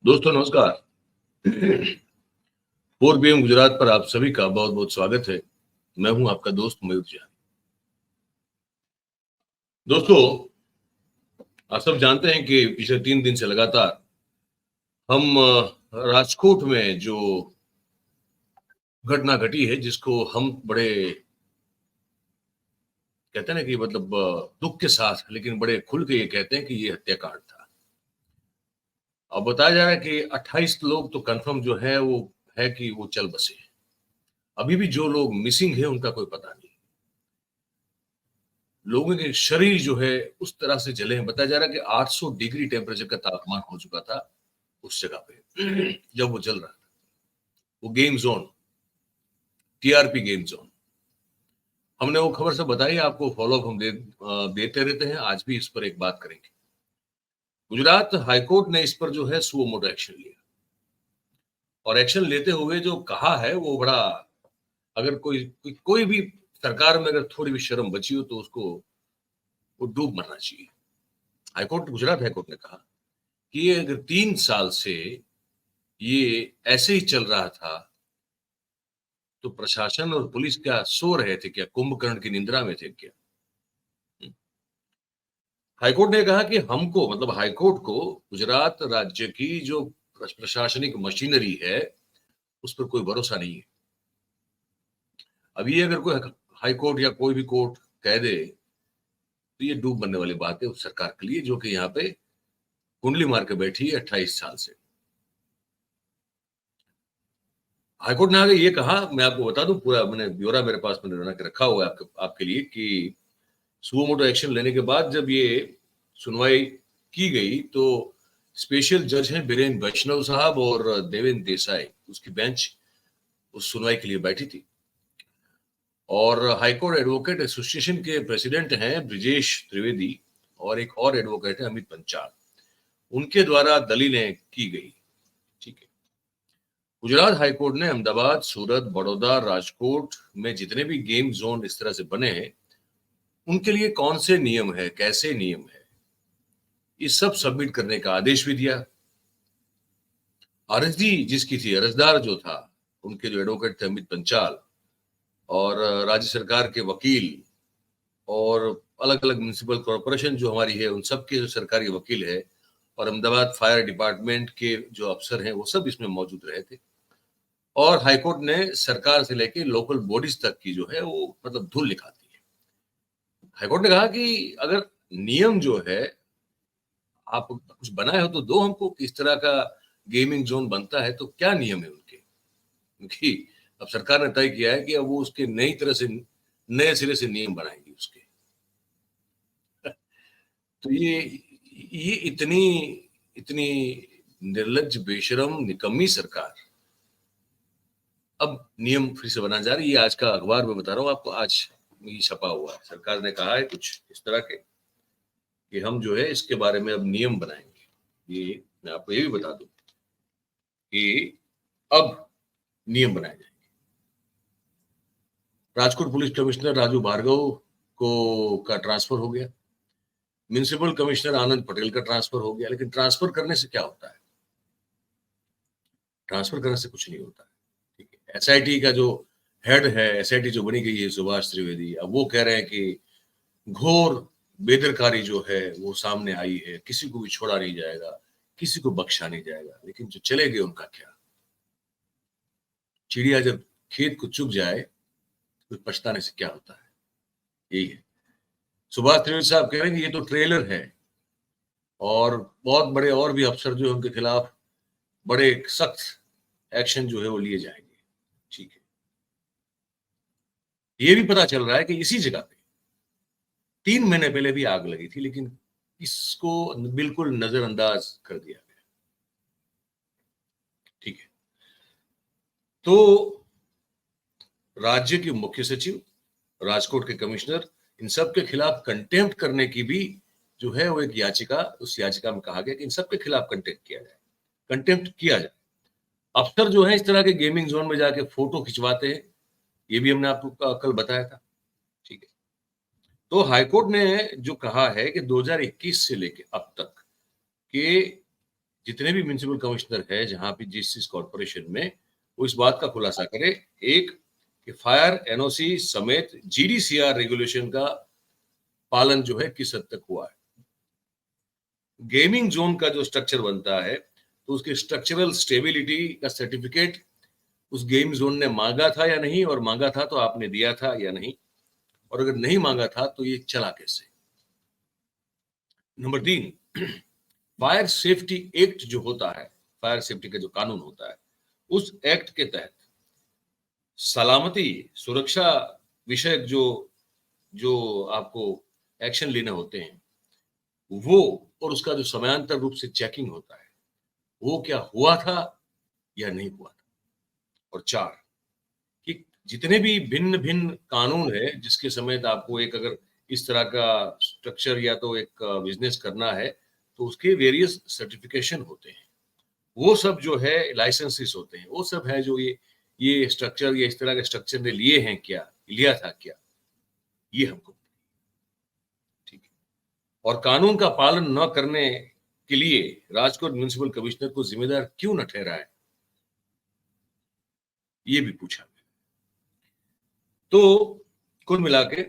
दोस्तों नमस्कार। 4 PM गुजरात पर आप सभी का बहुत बहुत स्वागत है। मैं हूं आपका दोस्त मयूर जैन। दोस्तों, आप सब जानते हैं कि पिछले 3 दिन से लगातार हम राजकोट में जो घटना घटी है, जिसको हम बड़े कहते हैं ना कि मतलब दुख के साथ, लेकिन बड़े खुल के ये कहते हैं कि ये हत्याकांड था। अब बताया जा रहा है कि 28 लोग तो कंफर्म जो है वो है कि वो चल बसे। अभी भी जो लोग मिसिंग है उनका कोई पता नहीं। लोगों के शरीर जो है उस तरह से जले हैं। बताया जा रहा है कि 800 डिग्री टेम्परेचर का तापमान हो चुका था उस जगह पे जब वो जल रहा था। वो game zone, TRP game zone. हमने वो खबर सब बताई आपको, फॉलोअप हम देते रहते हैं। आज भी इस पर एक बात करेंगे। गुजरात हाईकोर्ट ने इस पर जो है सुओ मोटो एक्शन लिया, और एक्शन लेते हुए जो कहा है वो बड़ा, अगर कोई भी सरकार में अगर थोड़ी भी शर्म बची हो तो उसको वो डूब मरना चाहिए। हाईकोर्ट, गुजरात हाईकोर्ट ने कहा कि ये अगर 3 साल से ये ऐसे ही चल रहा था तो प्रशासन और पुलिस क्या सो रहे थे क्या? कुंभकर्ण की निंद्रा में थे क्या? हाईकोर्ट ने कहा कि हमको, मतलब हाईकोर्ट को, गुजरात राज्य की जो प्रशासनिक मशीनरी है उस पर कोई भरोसा नहीं है। अब ये अगर कोई हाईकोर्ट या कोई भी कोर्ट कह दे तो ये डूब मरने वाली बात है उस सरकार के लिए, जो कि यहाँ पे कुंडली मार के बैठी है 28 साल से। हाईकोर्ट ने आगे ये कहा, मैं आपको बता दूं, पूरा मैंने ब्यौरा मेरे पास मैंने बना के रखा हुआ है आपके लिए, कि सुओ मोटो एक्शन लेने के बाद जब ये सुनवाई की गई तो स्पेशल जज हैं बीरेन वैष्णव साहब और देवेंद्र देसाई, उसकी बेंच उस सुनवाई के लिए बैठी थी। और हाईकोर्ट एडवोकेट एसोसिएशन के प्रेसिडेंट हैं ब्रिजेश त्रिवेदी, और एक और एडवोकेट है अमित पंचाल, उनके द्वारा दलीलें की गई। ठीक है। गुजरात हाईकोर्ट ने अहमदाबाद, सूरत, बड़ौदा, राजकोट में जितने भी गेम जोन इस तरह से बने हैं उनके लिए कौन से नियम है, कैसे नियम है, ये सब सबमिट करने का आदेश भी दिया। अर्जी जिसकी थी, अर्जदार जो था, उनके जो एडवोकेट थे अमित पंचाल, और राज्य सरकार के वकील, और अलग अलग म्युनिसिपल कॉरपोरेशन जो हमारी है उन सब के जो सरकारी वकील है, और अहमदाबाद फायर डिपार्टमेंट के जो अफसर हैं वो सब इसमें मौजूद रहे थे। और हाईकोर्ट ने सरकार से लेके लोकल बॉडीज तक की जो है वो मतलब धूल निकालती है। हाईकोर्ट ने कहा कि अगर नियम जो है आप कुछ बनाए हो तो दो हमको, किस तरह का गेमिंग जोन बनता है, तो क्या नियम है उनके, क्योंकि अब सरकार ने तय किया है कि अब वो उसके नई तरह से नए सिरे से नियम बनाएंगी उसके। तो ये इतनी इतनी निर्लज्ज, बेशरम, निकम्मी सरकार अब नियम फिर से बनाने जा रही है। आज का अखबार में बता रहा हूँ आपको, आज ये छपा हुआ है। सरकार ने कहा है कुछ इस तरह के कि हम जो है इसके बारे में अब नियम बनाएंगे। ये मैं आपको ये भी बता दूं कि अब नियम बनाए जाएंगे। राजकोट पुलिस कमिश्नर राजू भार्गव को का ट्रांसफर हो गया। म्युनिसिपल कमिश्नर आनंद पटेल का ट्रांसफर हो गया। लेकिन ट्रांसफर करने से क्या होता है? ट्रांसफर करने से कुछ नहीं होता है। ठीक है। एसआईटी का जो हेड है, एसआईटी जो बनी गई है सुभाष त्रिवेदी, अब वो कह रहे हैं कि घोर बेदरकारी जो है वो सामने आई है, किसी को भी छोड़ा नहीं जाएगा, किसी को बख्शा नहीं जाएगा। लेकिन जो चले गए उनका क्या? चिड़िया जब खेत को चुग जाए तो पछताने से क्या होता है? यही है। सुभाष त्रिवेदी साहब कह रहे हैं कि ये तो ट्रेलर है, और बहुत बड़े और भी अफसर जो है उनके खिलाफ बड़े सख्त एक्शन जो है वो लिए जाएंगे। ठीक है। ये भी पता चल रहा है कि इसी जगह पे 3 महीने पहले भी आग लगी थी, लेकिन इसको बिल्कुल नजरअंदाज कर दिया गया। ठीक है। तो राज्य के मुख्य सचिव, राजकोट के कमिश्नर, इन सब के खिलाफ कंटेम्प्ट करने की भी जो है वो एक याचिका, उस याचिका में कहा गया कि इन सब के खिलाफ कंटेम्प्ट किया जाए, कंटेम्प्ट किया जाए। अफसर जो है इस तरह के गेमिंग जोन में जाके फोटो खिंचवाते हैं, ये भी हमने आपको कल बताया था। ठीक है। तो हाईकोर्ट ने जो कहा है कि 2021 से लेके अब तक के जितने भी म्युनिसिपल कमिश्नर है जहां पे जिस कॉर्पोरेशन में, वो इस बात का खुलासा करे, एक कि फायर एनओसी समेत जीडीसीआर रेगुलेशन का पालन जो है किस हद तक हुआ है। गेमिंग जोन का जो स्ट्रक्चर बनता है तो उसकी स्ट्रक्चरल स्टेबिलिटी का सर्टिफिकेट उस गेम जोन ने मांगा था या नहीं, और मांगा था तो आपने दिया था या नहीं, और अगर नहीं मांगा था तो ये चला कैसे। नंबर 3, फायर सेफ्टी एक्ट जो होता है, फायर सेफ्टी का जो कानून होता है, उस एक्ट के तहत सलामती सुरक्षा विषयक जो आपको एक्शन लेने होते हैं वो, और उसका जो समयांतर रूप से चेकिंग होता है, वो क्या हुआ था या नहीं हुआ था। और 4, कि जितने भी भिन्न भिन्न कानून है जिसके समेत आपको एक अगर इस तरह का स्ट्रक्चर या तो एक बिजनेस करना है तो उसके वेरियस सर्टिफिकेशन होते हैं, वो सब जो है लाइसेंसेस होते हैं, वो सब है जो ये स्ट्रक्चर या इस तरह के स्ट्रक्चर ने लिए हैं क्या, लिया था क्या, ये हमको ठीक है। और कानून का पालन न करने के लिए राजकोट म्युनिसिपल कमिश्नर को जिम्मेदार क्यों न ठहराए, ये भी पूछा गया। तो कुल मिला के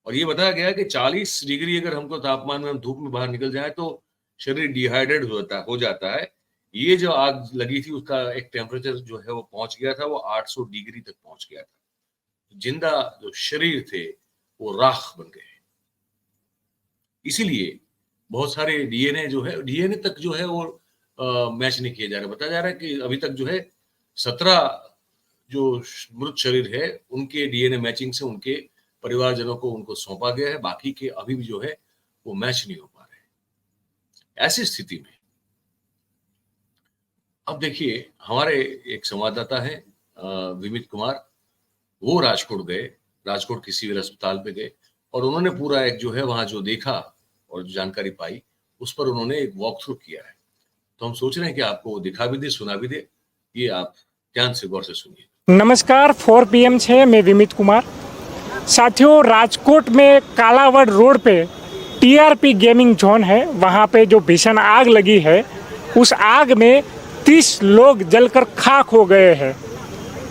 और ये बताया गया कि 40 डिग्री अगर हमको तापमान में हम धूप में बाहर निकल जाए तो शरीर डिहाइड्रेट हो जाता है। ये जो आग लगी थी उसका एक टेम्परेचर जो है वो पहुंच गया था, वो 800 डिग्री तक पहुंच गया था। जिंदा जो शरीर थे वो राख बन गए। इसीलिए बहुत सारे डीएनए तक जो है वो मैच नहीं किया जा रहा। बताया जा रहा है कि अभी तक जो है 17 जो मृत शरीर है उनके डीएनए मैचिंग से उनके परिवारजनों को उनको सौंपा गया है, बाकी के अभी भी जो है वो मैच नहीं हो पा रहे। ऐसी स्थिति में अब देखिए, हमारे एक संवाददाता है विमित कुमार, वो राजकोट गए, राजकोट के सिविल अस्पताल पे गए और उन्होंने पूरा एक जो है वहां जो देखा और जो जानकारी पाई उस पर उन्होंने एक वॉक थ्रू किया है। तो हम सोच रहे हैं कि आपको वो दिखा भी दे, सुना भी दे। ये आप ध्यान से गौर से सुनिए। नमस्कार, 4 PM से मैं विमित कुमार। साथियों, राजकोट में कालावड़ रोड पे टीआरपी गेमिंग जोन है, वहाँ पे जो भीषण आग लगी है उस आग में 30 लोग जलकर खाक हो गए हैं।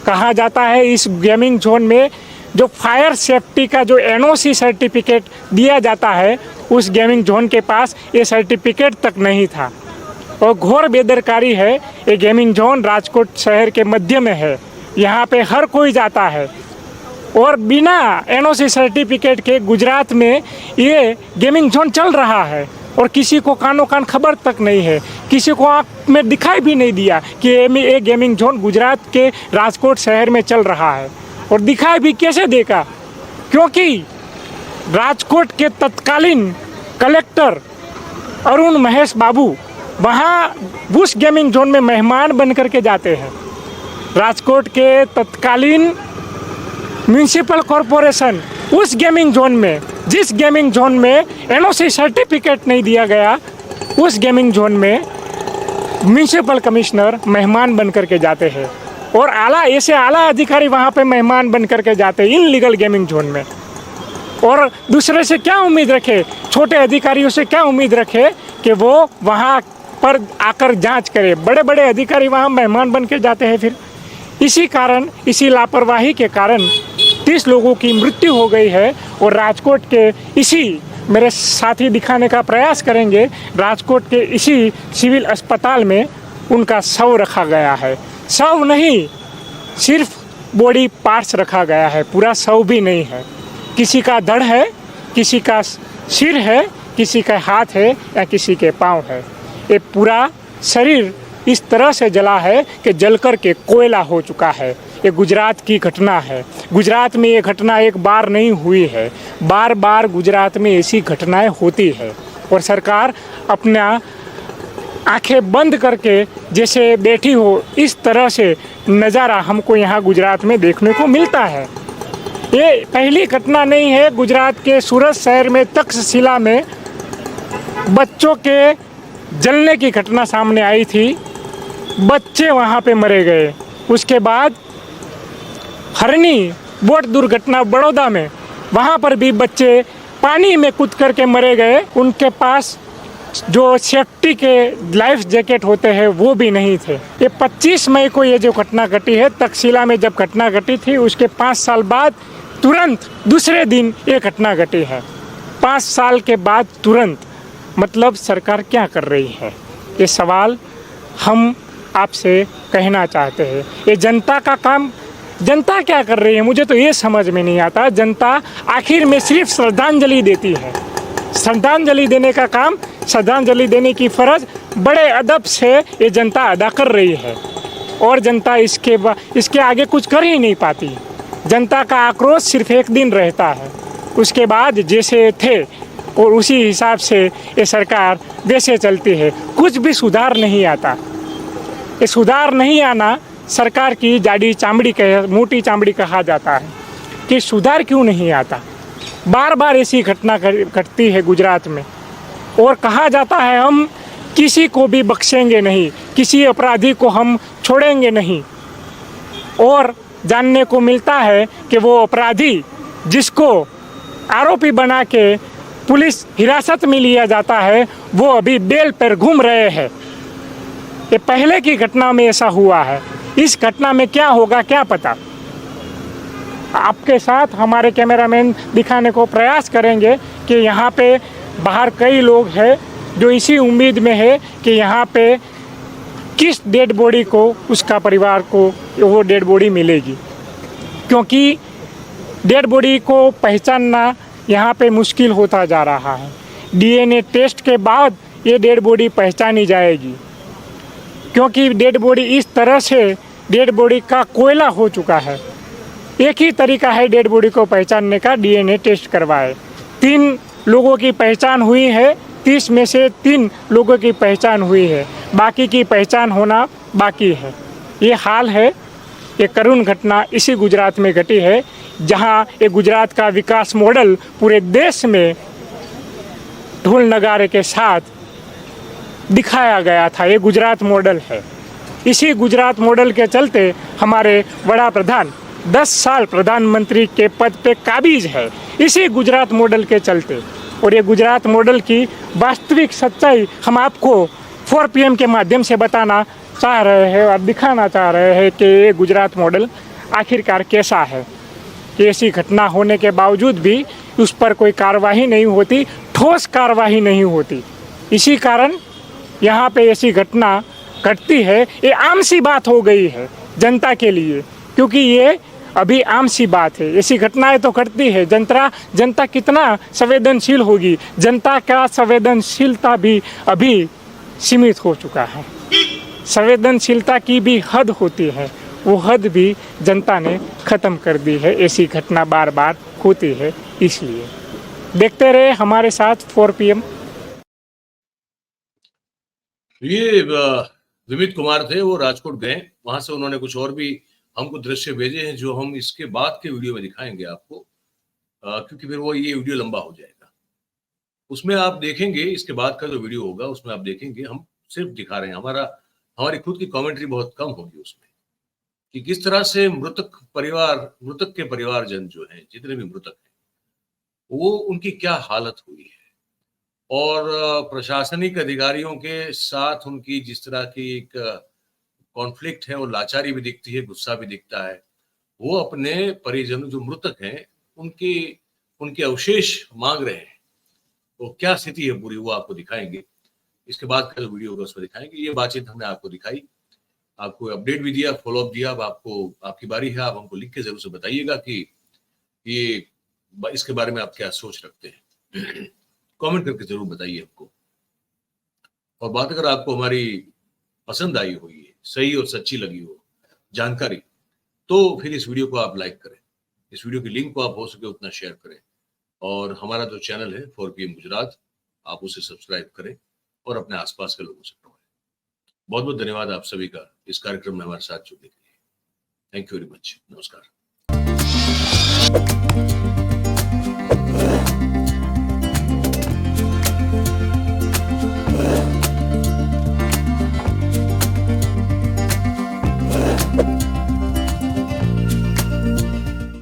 कहा जाता है इस गेमिंग जोन में जो फायर सेफ्टी का जो एनओसी सर्टिफिकेट दिया जाता है उस गेमिंग जोन के पास ये सर्टिफिकेट तक नहीं था और घोर बेदरकारी है। ये गेमिंग जोन राजकोट शहर के मध्य में है, यहाँ पे हर कोई जाता है और बिना एनओसी सर्टिफिकेट के गुजरात में ये गेमिंग जोन चल रहा है और किसी को कानो कान खबर तक नहीं है, किसी को आँख में दिखाई भी नहीं दिया कि ये गेमिंग जोन गुजरात के राजकोट शहर में चल रहा है। और दिखाई भी कैसे देगा, क्योंकि राजकोट के तत्कालीन कलेक्टर अरुण महेश बाबू वहाँ उस गेमिंग जोन में मेहमान बन करके जाते हैं। राजकोट के तत्कालीन म्यूनिसिपल कॉरपोरेशन उस गेमिंग जोन में, जिस गेमिंग जोन में एनओसी सर्टिफिकेट नहीं दिया गया, उस गेमिंग जोन में म्यूनिसिपल कमिश्नर मेहमान बन करके जाते हैं और ऐसे आला अधिकारी वहाँ पे मेहमान बन करके जाते हैं इनलीगल गेमिंग जोन में। और दूसरे से क्या उम्मीद रखे, छोटे अधिकारियों से क्या उम्मीद रखे कि वो वहाँ पर आकर जांच करे। बड़े बड़े अधिकारी वहाँ मेहमान बन के जाते हैं। फिर इसी कारण, इसी लापरवाही के कारण 30 लोगों की मृत्यु हो गई है। और राजकोट के इसी, मेरे साथी दिखाने का प्रयास करेंगे, राजकोट के इसी सिविल अस्पताल में उनका शव रखा गया है। शव नहीं, सिर्फ बॉडी पार्ट्स रखा गया है, पूरा शव भी नहीं है। किसी का धड़ है, किसी का सिर है, किसी का हाथ है या किसी के पाँव है। ये पूरा शरीर इस तरह से जला है कि जलकर के कोयला हो चुका है। ये गुजरात की घटना है। गुजरात में ये घटना एक बार नहीं हुई है, बार बार गुजरात में ऐसी घटनाएं होती है और सरकार अपना आंखें बंद करके जैसे बैठी हो, इस तरह से नज़ारा हमको यहाँ गुजरात में देखने को मिलता है। ये पहली घटना नहीं है। गुजरात के सूरत शहर में तक्षशिला में बच्चों के जलने की घटना सामने आई थी, बच्चे वहाँ पे मरे गए। उसके बाद हरनी बोट दुर्घटना बड़ौदा में, वहाँ पर भी बच्चे पानी में कूद करके मरे गए। उनके पास जो सेफ्टी के लाइफ जैकेट होते हैं वो भी नहीं थे। ये 25 मई को ये जो घटना घटी है, तक्षशिला में जब घटना घटी थी उसके 5 साल बाद तुरंत दूसरे दिन ये घटना घटी है। 5 साल के बाद तुरंत, मतलब सरकार क्या कर रही है? ये सवाल हम आपसे कहना चाहते हैं। ये जनता का काम, जनता क्या कर रही है मुझे तो ये समझ में नहीं आता। जनता आखिर में सिर्फ श्रद्धांजलि देती है। श्रद्धांजलि देने का काम, श्रद्धांजलि देने की फ़र्ज बड़े अदब से ये जनता अदा कर रही है और जनता इसके आगे कुछ कर ही नहीं पाती। जनता का आक्रोश सिर्फ एक दिन रहता है, उसके बाद जैसे थे और उसी हिसाब से ये सरकार वैसे चलती है। कुछ भी सुधार नहीं आता। ये सुधार नहीं आना सरकार की जाड़ी चामड़ी मोटी चामड़ी कहा जाता है कि सुधार क्यों नहीं आता। बार बार ऐसी घटना घटती है गुजरात में और कहा जाता है हम किसी को भी बख्शेंगे नहीं, किसी अपराधी को हम छोड़ेंगे नहीं। और जानने को मिलता है कि वो अपराधी जिसको आरोपी बना के पुलिस हिरासत में लिया जाता है वो अभी बेल पर घूम रहे हैं। ये पहले की घटना में ऐसा हुआ है, इस घटना में क्या होगा क्या पता। आपके साथ हमारे कैमरामैन दिखाने को प्रयास करेंगे कि यहाँ पे बाहर कई लोग हैं जो इसी उम्मीद में है कि यहाँ पे किस डेड बॉडी को, उसका परिवार को वो डेड बॉडी मिलेगी, क्योंकि डेड बॉडी को पहचानना यहाँ पे मुश्किल होता जा रहा है। डीएनए टेस्ट के बाद ये डेड बॉडी पहचानी जाएगी, क्योंकि डेड बॉडी इस तरह से डेड बॉडी का कोयला हो चुका है। एक ही तरीका है डेड बॉडी को पहचानने का, डीएनए टेस्ट करवाए। 3 लोगों की पहचान हुई है, 30 में से 3 लोगों की पहचान हुई है, बाकी की पहचान होना बाकी है। ये हाल है, ये करुण घटना इसी गुजरात में घटी है, जहां ये गुजरात का विकास मॉडल पूरे देश में ढोल नगारे के साथ दिखाया गया था। ये गुजरात मॉडल है। इसी गुजरात मॉडल के चलते हमारे बड़ा प्रधान 10 साल प्रधानमंत्री के पद पे काबिज है, इसी गुजरात मॉडल के चलते। और ये गुजरात मॉडल की वास्तविक सच्चाई हम आपको 4 PM के माध्यम से बताना चाह रहे हैं और दिखाना चाह रहे हैं कि ये गुजरात मॉडल आखिरकार कैसा है। कि ऐसी घटना होने के बावजूद भी उस पर कोई कार्रवाई नहीं होती, ठोस कार्रवाई नहीं होती। इसी कारण यहाँ पे ऐसी घटना घटती है। ये आम सी बात हो गई है जनता के लिए, क्योंकि ये अभी आम सी बात है। ऐसी घटनाएं तो घटती है। जनता कितना संवेदनशील होगी, जनता का संवेदनशीलता भी अभी सीमित हो चुका है। संवेदनशीलता की भी हद होती है, वो हद भी जनता ने ख़त्म कर दी है। ऐसी घटना बार बार होती है, इसलिए देखते रहे हमारे साथ 4 PM। ये विमित कुमार थे, वो राजकोट गए, वहां से उन्होंने कुछ और भी हमको दृश्य भेजे हैं जो हम इसके बाद के वीडियो में दिखाएंगे आपको, क्योंकि फिर वो ये वीडियो लंबा हो जाएगा। उसमें आप देखेंगे, इसके बाद का जो वीडियो होगा उसमें आप देखेंगे हम सिर्फ दिखा रहे हैं, हमारी खुद की कमेंट्री बहुत कम होगी उसमें, कि किस तरह से मृतक के परिवारजन जो हैं, जितने भी मृतक हैं, वो उनकी क्या हालत हुई है और प्रशासनिक अधिकारियों के साथ उनकी जिस तरह की एक कॉन्फ्लिक्ट है और लाचारी भी दिखती है, गुस्सा भी दिखता है। वो अपने परिजनों जो मृतक हैं उनके अवशेष मांग रहे हैं। तो क्या स्थिति है पूरी, वो आपको दिखाएंगे। इसके बाद का जो वीडियो होगा उसमें दिखाएंगे। ये बातचीत हमने आपको दिखाई, आपको अपडेट भी दिया, फॉलोअप दिया। अब आपकी बारी है, आप हमको लिख के जरूर से बताइएगा कि ये इसके बारे में आप क्या सोच रखते हैं। कमेंट करके जरूर बताइए हमको। और बात अगर आपको हमारी पसंद आई हुई है, सही और सच्ची लगी हो जानकारी, तो फिर इस वीडियो को आप लाइक करें, इस वीडियो की लिंक को आप हो सके उतना शेयर करें, और हमारा जो चैनल है 4 PM गुजरात, आप उसे सब्सक्राइब करें और अपने आसपास के लोगों से बताएं। बहुत बहुत धन्यवाद आप सभी का इस कार्यक्रम में हमारे साथ जुड़ने के लिए। Thank you very much. नमस्कार।